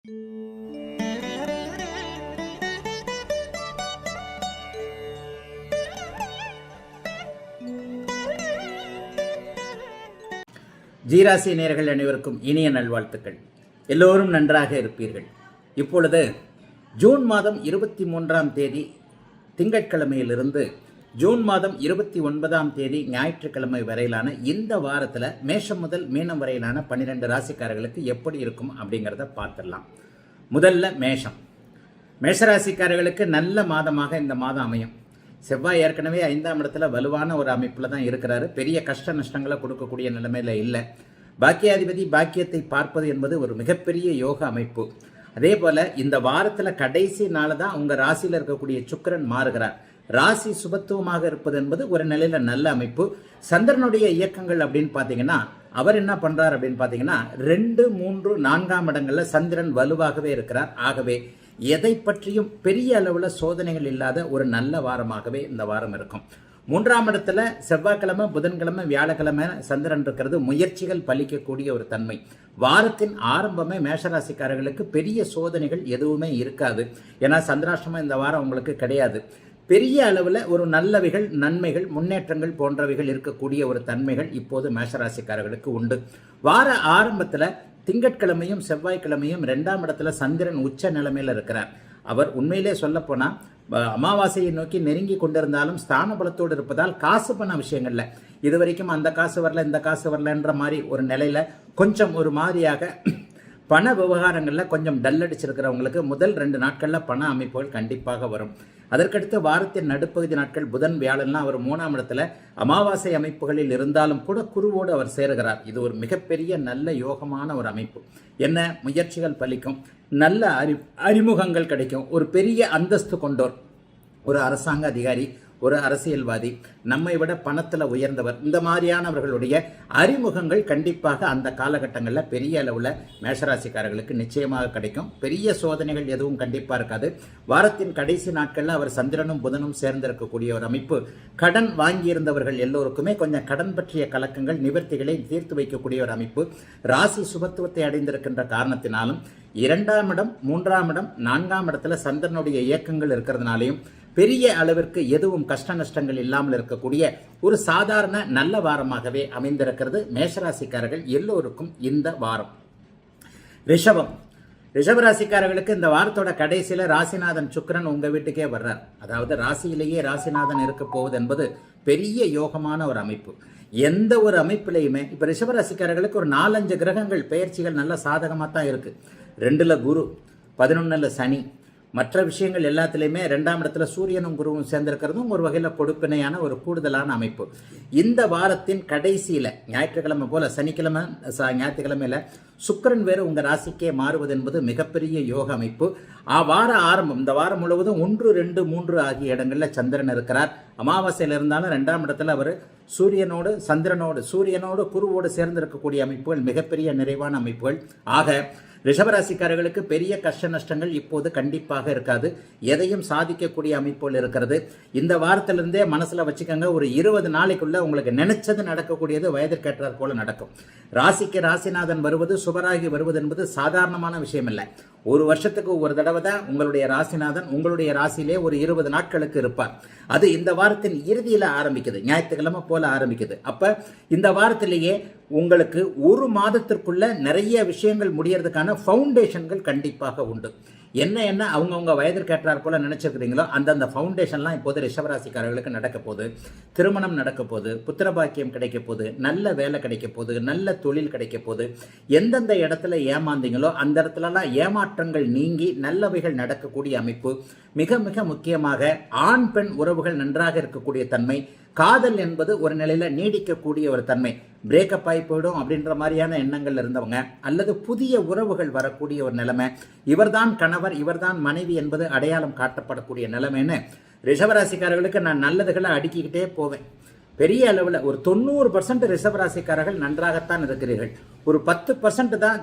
ஜீராசி நேயர்கள் அனைவருக்கும் இனிய நல்வாழ்த்துக்கள். எல்லோரும் நன்றாக இருப்பீர்கள். இப்பொழுது ஜூன் மாதம் 23ஆம் தேதி திங்கட்கிழமையிலிருந்து ஜூன் மாதம் 29ஆம் தேதி ஞாயிற்றுக்கிழமை வரையிலான இந்த வாரத்தில் மேஷம் முதல் மீனம் வரையிலான 12 ராசிக்காரர்களுக்கு எப்படி இருக்கும் அப்படிங்கிறத பார்த்துடலாம். முதல்ல மேஷராசிக்காரர்களுக்கு நல்ல மாதமாக இந்த மாதம் அமையும். செவ்வாய் ஏற்கனவே 5ஆம் இடத்துல வலுவான ஒரு அமைப்பில் தான் இருக்கிறாரு. பெரிய கஷ்ட நஷ்டங்களை கொடுக்கக்கூடிய நிலைமையில் இல்லை. பாக்கியாதிபதி பாக்கியத்தை பார்ப்பது என்பது ஒரு மிகப்பெரிய யோக அமைப்பு. அதே போல் இந்த வாரத்தில் கடைசி நாள் தான் உங்கள் ராசியில் இருக்கக்கூடிய சுக்கிரன் மாறுகிறார். ராசி சுபத்துவமாக இருப்பது என்பது ஒரு நிலையில் நல்ல அமைப்பு. சந்திரனுடைய இயக்கங்கள் அப்படின்னு பார்த்தீங்கன்னா அவர் என்ன பண்ணுறார் அப்படின்னு பார்த்தீங்கன்னா 2, 3, 4ஆம் இடங்களில் சந்திரன் வலுவாகவே இருக்கிறார். ஆகவே எதை பற்றியும் பெரிய அளவில் சோதனைகள் இல்லாத ஒரு நல்ல வாரமாகவே இந்த வாரம் இருக்கும். 3ஆம் இடத்துல செவ்வாய்க்கிழமை, புதன்கிழமை, வியாழக்கிழமை சந்திரன் இருக்கிறது. முயற்சிகள் பலிக்கக்கூடிய ஒரு தன்மை. வாரத்தின் ஆரம்பமே மேஷராசிக்காரர்களுக்கு பெரிய சோதனைகள் எதுவுமே இருக்காது. ஏன்னா சந்திராஷ்டமம் இந்த வாரம் உங்களுக்கு கிடையாது. பெரிய அளவில் ஒரு நல்லவைகள், நன்மைகள், முன்னேற்றங்கள் போன்றவைகள் இருக்கக்கூடிய ஒரு தன்மைகள் இப்போது மேஷராசிக்காரர்களுக்கு உண்டு. வார ஆரம்பத்தில் திங்கட்கிழமையும் செவ்வாய்க்கிழமையும் 2ஆம் இடத்துல சந்திரன் உச்ச நிலைமையில் இருக்கிறார். அவர் உண்மையிலே சொல்லப்போனால் அமாவாசையை நோக்கி நெருங்கி கொண்டிருந்தாலும் ஸ்தான பலத்தோடு இருப்பதால் காசு பண்ண விஷயங்கள்ல இதுவரைக்கும் அந்த காசு வரல, இந்த காசு வரலன்ற மாதிரி ஒரு நிலையில கொஞ்சம் ஒரு மாதிரியாக பண விவகாரங்களில் கொஞ்சம் டல் அடிச்சிருக்கிறவங்களுக்கு முதல் 2 நாட்களில் பண அமைப்புகள் கண்டிப்பாக வரும். அதற்கடுத்து வாரத்தின் நடுப்பகுதி நாட்கள் புதன், வியாழன்லாம் அவர் 3ஆம் இடத்துல அமாவாசை அமைப்புகளில் இருந்தாலும் கூட குருவோடு அவர் சேருகிறார். இது ஒரு மிகப்பெரிய நல்ல யோகமான ஒரு அமைப்பு. என்ன, முயற்சிகள் பலிக்கும், நல்ல அறிமுகங்கள் கிடைக்கும், ஒரு பெரிய அந்தஸ்து கொண்டோர், ஒரு அரசாங்க அதிகாரி, ஒரு அரசியல்வாதி, நம்மை விட பணத்தில் உயர்ந்தவர், இந்த மாதிரியானவர்களுடைய அறிமுகங்கள் கண்டிப்பாக அந்த காலகட்டங்களில் பெரிய அளவில் மேஷராசிக்காரர்களுக்கு நிச்சயமாக கிடைக்கும். பெரிய சோதனைகள் எதுவும் கண்டிப்பாக இருக்காது. வாரத்தின் கடைசி நாட்களில் அவர் சந்திரனும் புதனும் சேர்ந்திருக்கக்கூடிய ஒரு அமைப்பு. கடன் வாங்கியிருந்தவர்கள் எல்லோருக்குமே கொஞ்சம் கடன் பற்றிய கலக்கங்கள், நிவர்த்திகளை தீர்த்து வைக்கக்கூடிய ஒரு அமைப்பு. ராசி சுபத்துவத்தை அடைந்திருக்கின்ற காரணத்தினாலும் 2ஆம் இடம், 3ஆம் இடம், 4ஆம் இடத்துல சந்திரனுடைய இயக்கங்கள் இருக்கிறதுனாலையும் பெரிய அளவிற்கு எதுவும் கஷ்ட நஷ்டங்கள் இல்லாமல் இருக்கக்கூடிய ஒரு சாதாரண நல்ல வாரமாகவே அமைந்திருக்கிறது மேஷராசிக்காரர்கள் எல்லோருக்கும் இந்த வாரம். ரிஷபராசிக்காரர்களுக்கு இந்த வாரத்தோட கடைசியில் ராசிநாதன் சுக்கிரன் உங்கள் வீட்டுக்கே வர்றார். அதாவது ராசியிலேயே ராசிநாதன் இருக்க போவது என்பது பெரிய யோகமான ஒரு அமைப்பு. எந்த ஒரு அமைப்பிலையுமே இப்போ ரிஷபராசிக்காரர்களுக்கு ஒரு 4-5 கிரகங்கள் பெயர்ச்சிகள் நல்ல சாதகமாக தான் இருக்குது. 2ல் குரு, 11ல் சனி, மற்ற விஷயங்கள் எல்லாத்துலேயுமே 2ஆம் இடத்துல சூரியனும் குருவும் சேர்ந்திருக்கிறதும் ஒரு வகையில் கொடுப்பினையான ஒரு கூடுதலான அமைப்பு. இந்த வாரத்தின் கடைசியில் ஞாயிற்றுக்கிழமை போல சனிக்கிழமை, ஞாயிற்றுக்கிழமையில் சுக்கிரன் வேறு உங்கள் ராசிக்கே மாறுவது என்பது மிகப்பெரிய யோக அமைப்பு. வார ஆரம்பம் இந்த வாரம் முழுவதும் 1, 2, 3 ஆகிய இடங்களில் சந்திரன் இருக்கிறார். அமாவாசையில் இருந்தாலும் 2ஆம் இடத்துல அவர் சூரியனோடு குருவோடு சேர்ந்திருக்கக்கூடிய அமைப்புகள் மிகப்பெரிய நிறைவான அமைப்புகள். ஆக ரிஷபராசிக்காரர்களுக்கு பெரிய கஷ்ட நஷ்டங்கள் இப்போது கண்டிப்பாக இருக்காது. எதையும் சாதிக்கக்கூடிய அமைப்புகள் இருக்கிறது. இந்த வாரத்திலிருந்தே மனசில் வச்சுக்கோங்க, ஒரு 20 நாளைக்குள்ள உங்களுக்கு நினைச்சது நடக்கக்கூடியது வயதிற்கேற்றார் போல நடக்கும். ராசிக்கு ராசிநாதன் வருவது, சுபராகி வருவது என்பது சாதாரணமான விஷயம் இல்லை. ஒரு வருஷத்துக்கு ஒரு தடவை தான் உங்களுடைய ராசிநாதன் உங்களுடைய ராசியிலே ஒரு 20 நாட்களுக்கு இருப்பார். அது இந்த வாரத்தின் இறுதியில் ஆரம்பிக்குது, ஞாயிற்றுக்கிழமை போல ஆரம்பிக்குது. அப்ப இந்த வாரத்திலேயே உங்களுக்கு ஒரு மாதத்திற்குள்ள நிறைய விஷயங்கள் முடியறதுக்கான ஃபவுண்டேஷன்கள் கண்டிப்பாக உண்டு. என்ன அவங்கவுங்க வயதிற்கேற்றார் போல நினைச்சிருக்கிறீங்களோ அந்தந்த ஃபவுண்டேஷன்லாம் இப்போது ரிஷபராசிக்காரர்களுக்கு நடக்க போகுது. திருமணம் நடக்க போகுது, புத்திரபாக்கியம் கிடைக்க போகுது, நல்ல வேலை கிடைக்க போகுது, நல்ல தொழில் கிடைக்க போகுது. எந்தெந்த இடத்துல ஏமாந்தீங்களோ அந்த இடத்துலலாம் ஏமாற்றங்கள் நீங்கி நல்லவைகள் நடக்கக்கூடிய அமைப்பு. மிக மிக முக்கியமாக ஆண் பெண் உறவுகள் நன்றாக இருக்கக்கூடிய தன்மை. காதல் என்பது ஒரு நிலையில நீடிக்கக்கூடிய ஒரு தன்மை. பிரேக்கப் ஆகி போயிடும் அப்படின்ற மாதிரியான எண்ணங்கள் இருந்தவங்க அல்லது புதிய உறவுகள் வரக்கூடிய ஒரு நிலைமை, இவர்தான் கணவர் இவர்தான் மனைவி என்பது அடையாளம் காட்டப்படக்கூடிய நிலைமைன்னு ரிஷபராசிக்காரர்களுக்கு நான் நல்லதுகளை அடுக்கிக்கிட்டே போவேன். பெரிய அளவில் ஒரு 90% ரிஷபராசிக்காரர்கள் நன்றாகத்தான் இருக்கிறீர்கள். ஒரு 10% தான்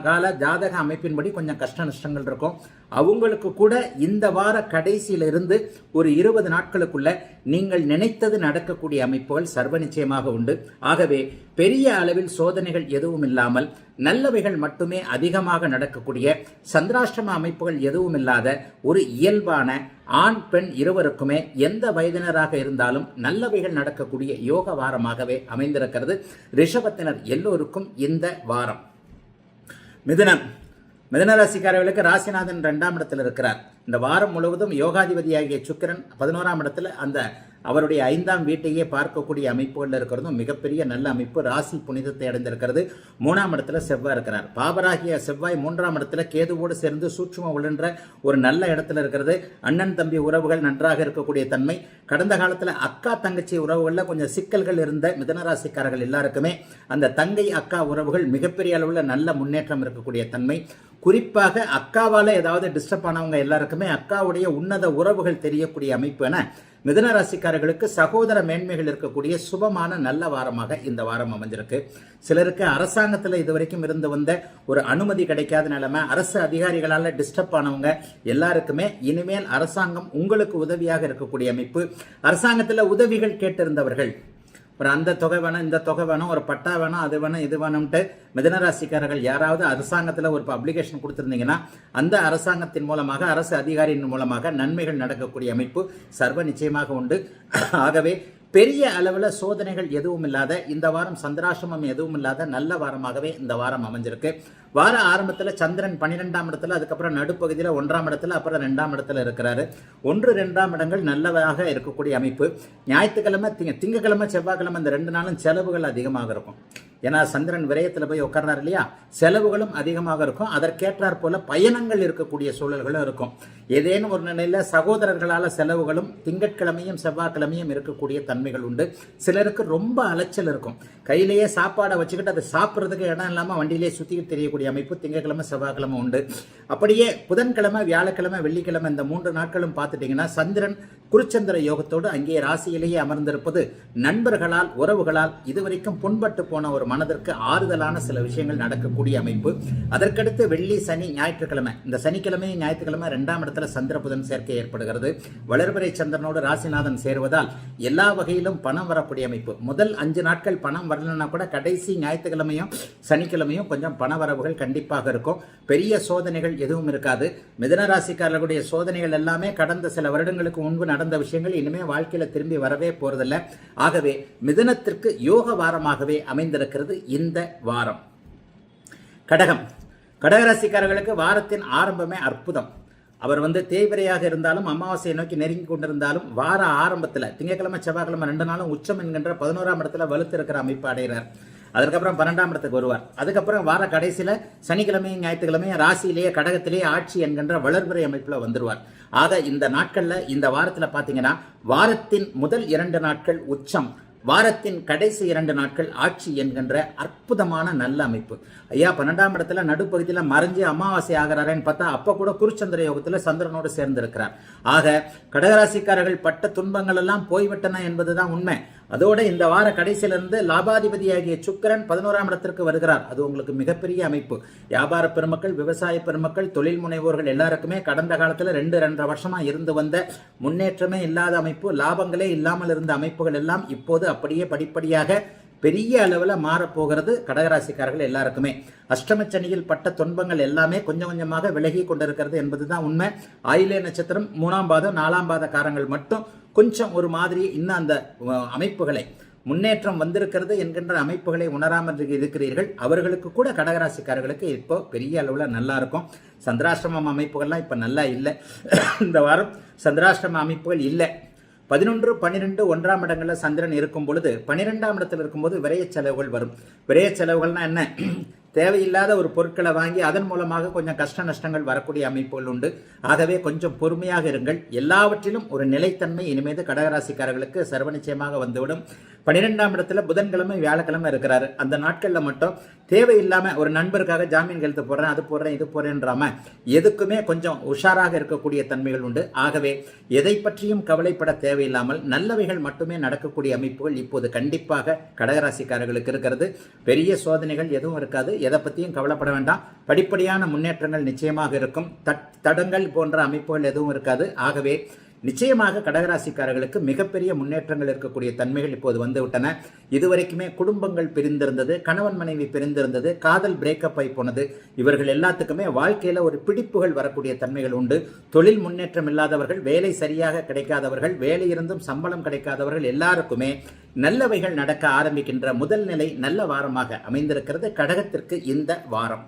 கால ஜாதக அமைப்பின்படி கொஞ்சம் கஷ்ட நஷ்டங்கள் இருக்கும். அவங்களுக்கு கூட இந்த வார கடைசியில இருந்து ஒரு 20 நாட்களுக்குள்ள நீங்கள் நினைத்தது நடக்கக்கூடிய அமைப்புகள் சர்வ நிச்சயமாக உண்டு. ஆகவே பெரிய அளவில் சோதனைகள் எதுவும் இல்லாமல் நல்லவைகள் மட்டுமே அதிகமாக நடக்கக்கூடிய சந்திராஷ்டம அமைப்புகள் எதுவும் இல்லாத ஒரு இயல்பான ஆண் பெண் இருவருக்குமே எந்த வயதினராக இருந்தாலும் நல்லவைகள் நடக்கக்கூடிய யோக வாரமாகவே அமைந்திருக்கிறது ரிஷபத்தினர் எல்லோருக்கும் இந்த வாரம். மிதுன ராசிக்காரர்களுக்கு ராசிநாதன் 2ஆம் இடத்தில் இருக்கிறார். இந்த வாரம் முழுவதும் யோகாதிபதியாகிய சுக்கிரன் 11ஆம் இடத்துல அந்த அவருடைய 5ஆம் வீட்டையே பார்க்கக்கூடிய அமைப்புகள் இருக்கிறதும் மிகப்பெரிய நல்ல அமைப்பு. ராசி புனிதத்தை அடைந்திருக்கிறது. 3ஆம் இடத்துல செவ்வாய் இருக்கிறார். பாபராகிய செவ்வாய் 3ஆம் இடத்துல கேதுவோடு சேர்ந்து சூட்சும உழன்ற ஒரு நல்ல இடத்துல இருக்கிறது. அண்ணன் தம்பி உறவுகள் நன்றாக இருக்கக்கூடிய தன்மை. கடந்த காலத்தில் அக்கா தங்கச்சி உறவுகளில் கொஞ்சம் சிக்கல்கள் இருந்த மிதனராசிக்காரர்கள் எல்லாருக்குமே அந்த தங்கை அக்கா உறவுகள் மிகப்பெரிய அளவில் நல்ல முன்னேற்றம் இருக்கக்கூடிய தன்மை. குறிப்பாக அக்காவால் ஏதாவது டிஸ்டர்ப் ஆனவங்க எல்லாருக்குமே அக்காவுடைய உன்னத உறவுகள் தெரியக்கூடிய அமைப்பு என மிதுன ராசிக்காரர்களுக்கு சகோதர மேன்மைகள் இருக்கக்கூடிய சுபமான நல்ல வாரமாக இந்த வாரம் அமைஞ்சிருக்கு. சிலருக்கு அரசாங்கத்தில் இதுவரைக்கும் இருந்து வந்த ஒரு அனுமதி கிடைக்காத நிலைமை, அரசு அதிகாரிகளால் டிஸ்டர்ப் ஆனவங்க எல்லாருக்குமே இனிமேல் அரசாங்கம் உங்களுக்கு உதவியாக இருக்கக்கூடிய அமைப்பு. அரசாங்கத்தில் உதவிகள் கேட்டிருந்தவர்கள் ஒரு அந்த தொகை வேணும், இந்த தொகை வேணும், ஒரு பட்டா வேணும், அது வேணும், இது வேணும்ட்டு மிதனராசிக்காரர்கள் யாராவது அரசாங்கத்தில் ஒரு அப்ளிகேஷன் கொடுத்துருந்தீங்கன்னா அந்த அரசாங்கத்தின் மூலமாக அரசு அதிகாரியின் மூலமாக நன்மைகள் நடக்கக்கூடிய அமைப்பு சர்வ நிச்சயமாக உண்டு. ஆகவே பெரிய அளவில் சோதனைகள் எதுவும் இல்லாத இந்த வாரம் சந்திராசிரமம் எதுவும் இல்லாத நல்ல வாரமாகவே இந்த வாரம் அமைஞ்சிருக்கு. வார ஆரம்பத்தில் சந்திரன் 12ஆம் இடத்துல, அதுக்கப்புறம் நடுப்பகுதியில் 1ஆம் இடத்துல, அப்புறம் 2ஆம் இடத்துல இருக்கிறாரு. 1, 2ஆம் இடங்கள் நல்லதாக இருக்கக்கூடிய அமைப்பு. ஞாயிற்றுக்கிழமை திங்கக்கிழமை செவ்வாய்க்கிழமை இந்த 2 நாளும் செலவுகள் அதிகமாக இருக்கும். ஏன்னா சந்திரன் விரயத்தில் போய் உட்கார்றாரு இல்லையா, செலவுகளும் அதிகமாக இருக்கும். அதற்கேற்றாற் போல பயணங்கள் இருக்கக்கூடிய சூழல்களும் இருக்கும். ஏதேனும் ஒரு நிலையில் சகோதரர்களால் செலவுகளும் திங்கட்கிழமையும் செவ்வாய்க்கிழமையும் இருக்கக்கூடிய தன்மைகள் உண்டு. சிலருக்கு ரொம்ப அலைச்சல் இருக்கும். கையிலேயே சாப்பாடை வச்சுக்கிட்டு அதை சாப்பிட்றதுக்கு இடம் இல்லாமல் வண்டியிலே சுற்றிக்கிட்டு தெரியக்கூடிய அமைப்பு திங்கட்கிழமை செவ்வாய்க்கிழமை உண்டு. அப்படியே புதன்கிழமை வியாழக்கிழமை வெள்ளிக்கிழமை இந்த 3 நாட்களும் பார்த்துட்டிங்கன்னா சந்திரன் குருச்சந்திர யோகத்தோடு அங்கே ராசியிலேயே அமர்ந்திருப்பது நண்பர்களால் உறவுகளால் இதுவரைக்கும் புண்பட்டு போன ஒரு மனதிற்கு ஆறுதலான சில விஷயங்கள் நடக்கக்கூடிய அமைப்பு. அதற்கடுத்து வெள்ளி சனி ஞாயிற்றுக்கிழமை, இந்த சனிக்கிழமையும் ஞாயிற்றுக்கிழமை 2ஆம் இடத்துல சந்திர புதன் சேர்க்கை ஏற்படுகிறது. வளர்பிறை சந்திரனோடு ராசிநாதன் சேருவதால் எல்லா வகையிலும் பணம் வரக்கூடிய அமைப்பு. முதல் 5 நாட்கள் பணம் வரலன்னா கூட கடைசி ஞாயிற்றுக்கிழமையும் சனிக்கிழமையும் கொஞ்சம் பண வரவுகள் கண்டிப்பாக இருக்கும். பெரிய சோதனைகள் எதுவும் இருக்காது. மிதுன ராசிக்காரர்களுடைய சோதனைகள் எல்லாமே கடந்த சில வருடங்களுக்கு முன்பு நடந்த விஷயங்கள் இனிமே வாழ்க்கையில திரும்பி வரவே போறதில்லை. ஆகவே மிதுனத்திற்கு யோக வாரமாகவே அமைந்திருக்கிறது இந்த வாரம். கடகராசிக்காரர்களுக்கு வாரத்தின் ஆரம்பமே அற்புதம். அவர் தேய்பிரையாக இருந்தாலும் அமாவாசையை நோக்கி நெருங்கி கொண்டிருந்தாலும் வார ஆரம்பத்தில் திங்கட்கிழமை செவ்வாய்க்கிழமை 2 நாளும் உச்சம் என்கின்ற 11ஆம் இடத்துல வலுத்து இருக்கிற அமைப்பு அடைகிறார். அதுக்கப்புறம் 12ஆம் இடத்துக்கு வருவார். அதுக்கப்புறம் வார கடைசியில் சனிக்கிழமையும் ஞாயிற்றுக்கிழமையும் ராசியிலேயே கடகத்திலேயே ஆட்சி என்கின்ற வளர்பிறை அமைப்பில் வந்துடுவார். ஆக இந்த நாட்களில் இந்த வாரத்தில் பார்த்தீங்கன்னா வாரத்தின் முதல் 2 நாட்கள் உச்சம், வாரத்தின் கடைசி 2 நாட்கள் ஆட்சி என்கின்ற அற்புதமான நல்ல அமைப்பு. ஐயா 12ஆம் இடத்துல நடுப்பகுதியில் மறைஞ்சு அமாவாசை ஆகிறாரேன்னு பார்த்தா அப்போ கூட குருச்சந்திர யோகத்தில் சந்திரனோடு சேர்ந்திருக்கிறார். ஆக கடகராசிக்காரர்கள் பட்ட துன்பங்கள் எல்லாம் போய்விட்டன என்பதுதான் உண்மை. அதோட இந்த வார கடைசியிலிருந்து லாபாதிபதியாகிய சுக்கிரன் 11ஆம் இடத்திற்கு வருகிறார். அது உங்களுக்கு மிகப்பெரிய அமைப்பு. வியாபார பெருமக்கள், விவசாய பெருமக்கள், தொழில் முனைவோர்கள் எல்லாருக்குமே கடந்த காலத்தில் 2-2.5 வருஷமா இருந்து வந்த முன்னேற்றமே இல்லாத அமைப்பு, லாபங்களே இல்லாமல் இருந்த அமைப்புகள் எல்லாம் இப்போது அப்படியே படிப்படியாக பெரிய அளவில் மாறப்போகிறது. கடகராசிக்காரர்கள் எல்லாருக்குமே அஷ்டமச்சனியில் பட்ட துன்பங்கள் எல்லாமே கொஞ்சம் கொஞ்சமாக விலகி கொண்டிருக்கிறது என்பதுதான் உண்மை. ஆயிலே நட்சத்திரம் 3ஆம் பாதம் 4ஆம் பாத காரங்கள் மட்டும் கொஞ்சம் ஒரு மாதிரி இன்னும் அந்த அமைப்புகளை முன்னேற்றம் வந்திருக்கிறது என்கின்ற அமைப்புகளை உணராமல் இருக்கிறீர்கள். அவர்களுக்கு கூட கடகராசிக்காரர்களுக்கு இப்போ பெரிய அளவில் நல்லா இருக்கும். சந்திராஷ்டமம் அமைப்புகள்லாம் இப்போ நல்லா இல்லை. இந்த வாரம் சந்திராஷ்டம அமைப்புகள் இல்லை. 11, 12, 1ஆம் இடங்களில் சந்திரன் இருக்கும் பொழுது 12ஆம் இடத்தில் இருக்கும்போது விரைய செலவுகள் வரும். விரைய செலவுகள்னா என்ன? தேவையில்லாத ஒரு பொருட்களை வாங்கி அதன் மூலமாக கொஞ்சம் கஷ்ட நஷ்டங்கள் வரக்கூடிய அமைப்புகள் உண்டு. ஆகவே கொஞ்சம் பொறுமையாக இருங்கள். எல்லாவற்றிலும் ஒரு நிலைத்தன்மை இனிமேல் கடகராசிக்காரர்களுக்கு சர்வ நிச்சயமாக வந்துவிடும். 12ஆம் இடத்துல புதன்கிழமை வியாழக்கிழமை இருக்கிறாரு. அந்த நாட்களில் மட்டும் தேவையில்லாம ஒரு நண்பருக்காக ஜாமீன் கையெழுத்து போடுறேன், அது போடுறேன், இது போடுறேன்றாம எதுக்குமே கொஞ்சம் உஷாராக இருக்கக்கூடிய தன்மைகள் உண்டு. ஆகவே எதை பற்றியும் கவலைப்பட தேவையில்லாமல் நல்லவைகள் மட்டுமே நடக்கக்கூடிய அமைப்புகள் இப்போது கண்டிப்பாக கடகராசிக்காரர்களுக்கு இருக்கிறது. பெரிய சோதனைகள் எதுவும் இருக்காது. எதை பற்றியும் கவலைப்பட வேண்டாம். படிப்படியான முன்னேற்றங்கள் நிச்சயமாக இருக்கும். தடங்கள் போன்ற அமைப்புகள் எதுவும் இருக்காது. ஆகவே நிச்சயமாக கடகராசிக்காரர்களுக்கு மிகப்பெரிய முன்னேற்றங்கள் இருக்கக்கூடிய தன்மைகள் இப்போது வந்து விட்டன. இதுவரைக்குமே குடும்பங்கள் பிரிந்திருந்தது, கணவன் மனைவி பிரிந்திருந்தது, காதல் பிரேக்கப் ஆகி போனது, இவர்கள் எல்லாத்துக்குமே வாழ்க்கையில் ஒரு பிடிப்புகள் வரக்கூடிய தன்மைகள் உண்டு. தொழில் முன்னேற்றம் இல்லாதவர்கள், வேலை சரியாக கிடைக்காதவர்கள், வேலை இருந்தும் சம்பளம் கிடைக்காதவர்கள் எல்லாருக்குமே நல்லவைகள் நடக்க ஆரம்பிக்கின்ற முதல் நிலை நல்ல வாரமாக அமைந்திருக்கிறது கடகத்திற்கு இந்த வாரம்.